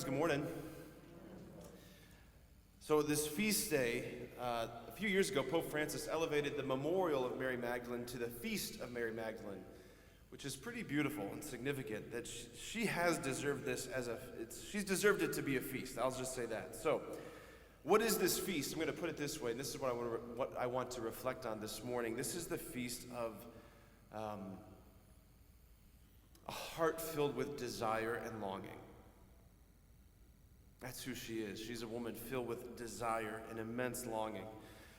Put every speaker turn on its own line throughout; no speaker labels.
Good morning. So this feast day, a few years ago, Pope Francis elevated the memorial of Mary Magdalene to the Feast of Mary Magdalene, which is pretty beautiful and significant that she has deserved this she's deserved it to be a feast. I'll just say that. So, what is this feast? I'm going to put it this way, and this is what I want to reflect on this morning. This is the feast of a heart filled with desire and longing. That's who she is. She's a woman filled with desire and immense longing.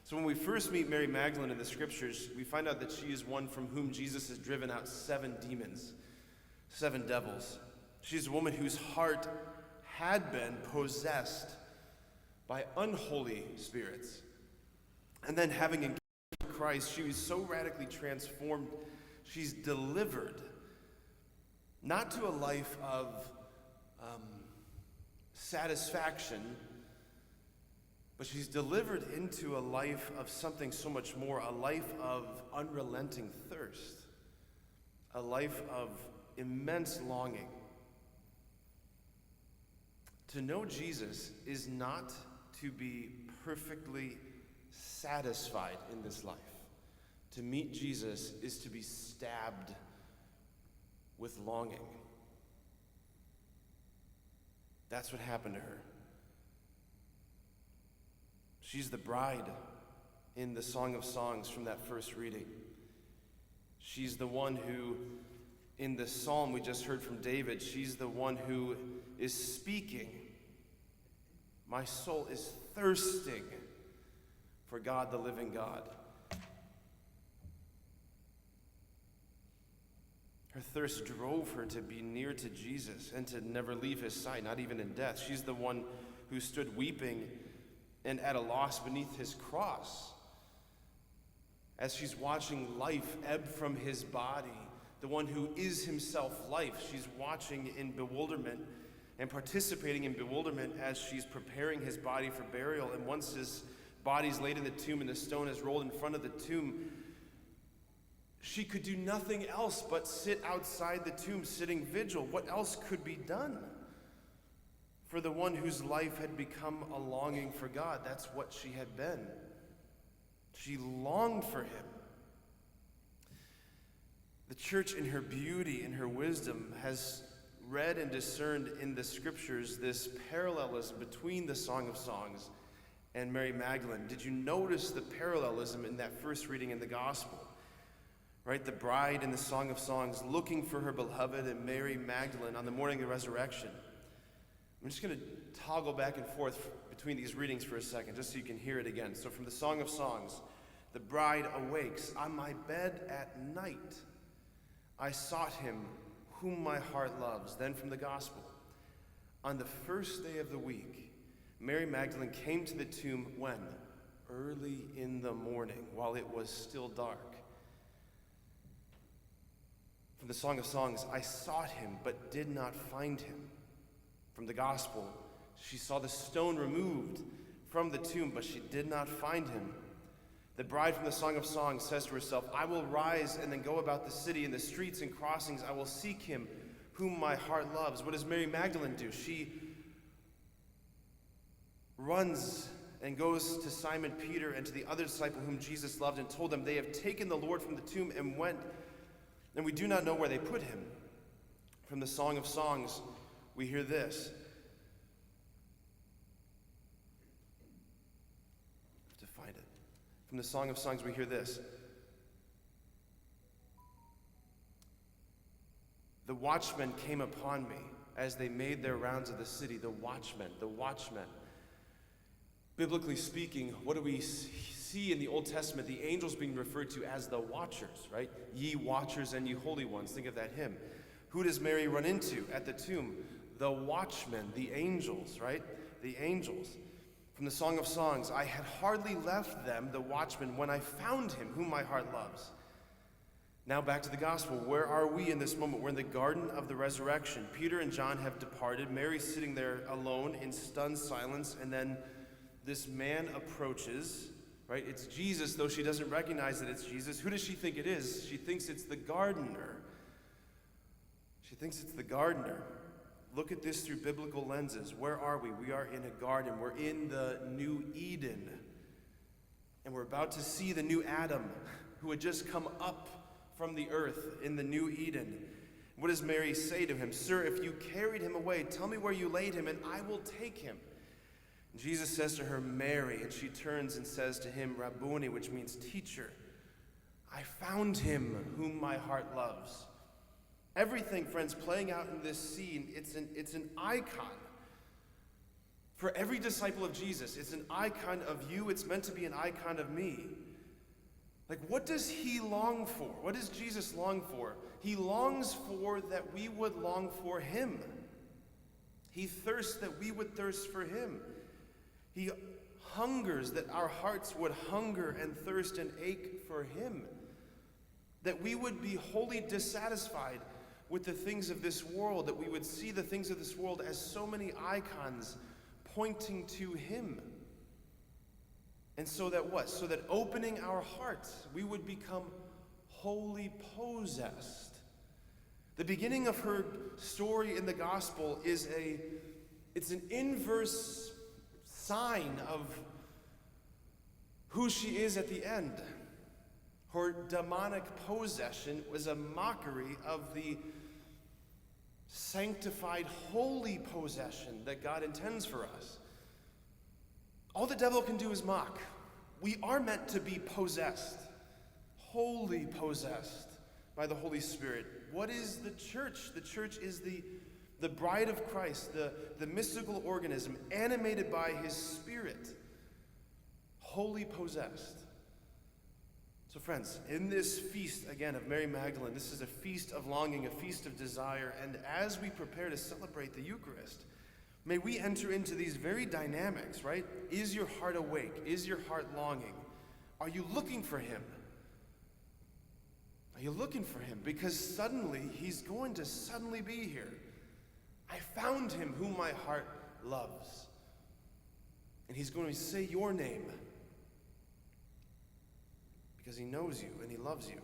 So when we first meet Mary Magdalene in the scriptures, we find out that she is one from whom Jesus has driven out 7 demons, 7 devils. She's a woman whose heart had been possessed by unholy spirits. And then having encountered Christ, she was so radically transformed, she's delivered, not to a life of satisfaction, but she's delivered into a life of something so much more, a life of unrelenting thirst, a life of immense longing. To know Jesus is not to be perfectly satisfied in this life. To meet Jesus is to be stabbed with longing. That's what happened to her. She's the bride in the Song of Songs from that first reading. She's the one who, in the psalm we just heard from David, she's the one who is speaking. My soul is thirsting for God, the living God. Her thirst drove her to be near to Jesus and to never leave his side, not even in death. She's the one who stood weeping and at a loss beneath his cross. As she's watching life ebb from his body, the one who is himself life, she's watching in bewilderment and participating in bewilderment as she's preparing his body for burial. And once his body's laid in the tomb and the stone is rolled in front of the tomb, she could do nothing else but sit outside the tomb, sitting vigil. What else could be done for the one whose life had become a longing for God? That's what she had been. She longed for him. The church, in her beauty and her wisdom, has read and discerned in the scriptures this parallelism between the Song of Songs and Mary Magdalene. Did you notice the parallelism in that first reading in the gospel? Right, the bride in the Song of Songs looking for her beloved, and Mary Magdalene on the morning of the resurrection. I'm just going to toggle back and forth between these readings for a second, just so you can hear it again. So from the Song of Songs, the bride awakes. On my bed at night, I sought him whom my heart loves. Then from the Gospel, on the first day of the week, Mary Magdalene came to the tomb when? Early in the morning, while it was still dark. From the Song of Songs, I sought him, but did not find him. From the Gospel, she saw the stone removed from the tomb, but she did not find him. The bride from the Song of Songs says to herself, I will rise and then go about the city, in the streets and crossings. I will seek him whom my heart loves. What does Mary Magdalene do? She runs and goes to Simon Peter and to the other disciple whom Jesus loved and told them, they have taken the Lord from the tomb and went, and we do not know where they put him. From the Song of Songs, we hear this. I have to find it. From the Song of Songs, we hear this. The watchmen came upon me as they made their rounds of the city. The watchmen. Biblically speaking, what do we see in the Old Testament? The angels being referred to as the watchers, right? Ye watchers and ye holy ones. Think of that hymn. Who does Mary run into at the tomb? The watchmen, the angels, right? The angels. From the Song of Songs, I had hardly left them, the watchmen, when I found him, whom my heart loves. Now back to the gospel. Where are we in this moment? We're in the garden of the resurrection. Peter and John have departed. Mary's sitting there alone in stunned silence, and then this man approaches, right? It's Jesus, though she doesn't recognize that it's Jesus. Who does she think it is? She thinks it's the gardener. She thinks it's the gardener. look at this through biblical lenses. Where are we? We are in a garden. We're in the new Eden. And we're about to see the new Adam who had just come up from the earth in the new Eden. What does Mary say to him? Sir, if you carried him away, tell me where you laid him, and I will take him. And Jesus says to her, Mary, and she turns and says to him, Rabboni, which means teacher. I found him whom my heart loves. Everything, friends, playing out in this scene, it's an icon. For every disciple of Jesus, it's an icon of you. It's meant to be an icon of me. Like, what does he long for? What does Jesus long for? He longs for that we would long for him. He thirsts that we would thirst for him. He hungers that our hearts would hunger and thirst and ache for him. That we would be wholly dissatisfied with the things of this world, that we would see the things of this world as so many icons pointing to him. And so that what? So that opening our hearts, we would become wholly possessed. The beginning of her story in the gospel it's an inverse sign of who she is at the end. Her demonic possession was a mockery of the sanctified, holy possession that God intends for us. All the devil can do is mock. We are meant to be possessed, wholly possessed by the Holy Spirit. What is the church? The church is the bride of Christ, the mystical organism animated by his Spirit, wholly possessed. So friends, in this feast, again, of Mary Magdalene, this is a feast of longing, a feast of desire, and as we prepare to celebrate the Eucharist, may we enter into these very dynamics, right? Is your heart awake? Is your heart longing? Are you looking for him? Are you looking for him? Because suddenly, he's going to suddenly be here. I found him whom my heart loves. And he's going to say your name. Because he knows you and he loves you.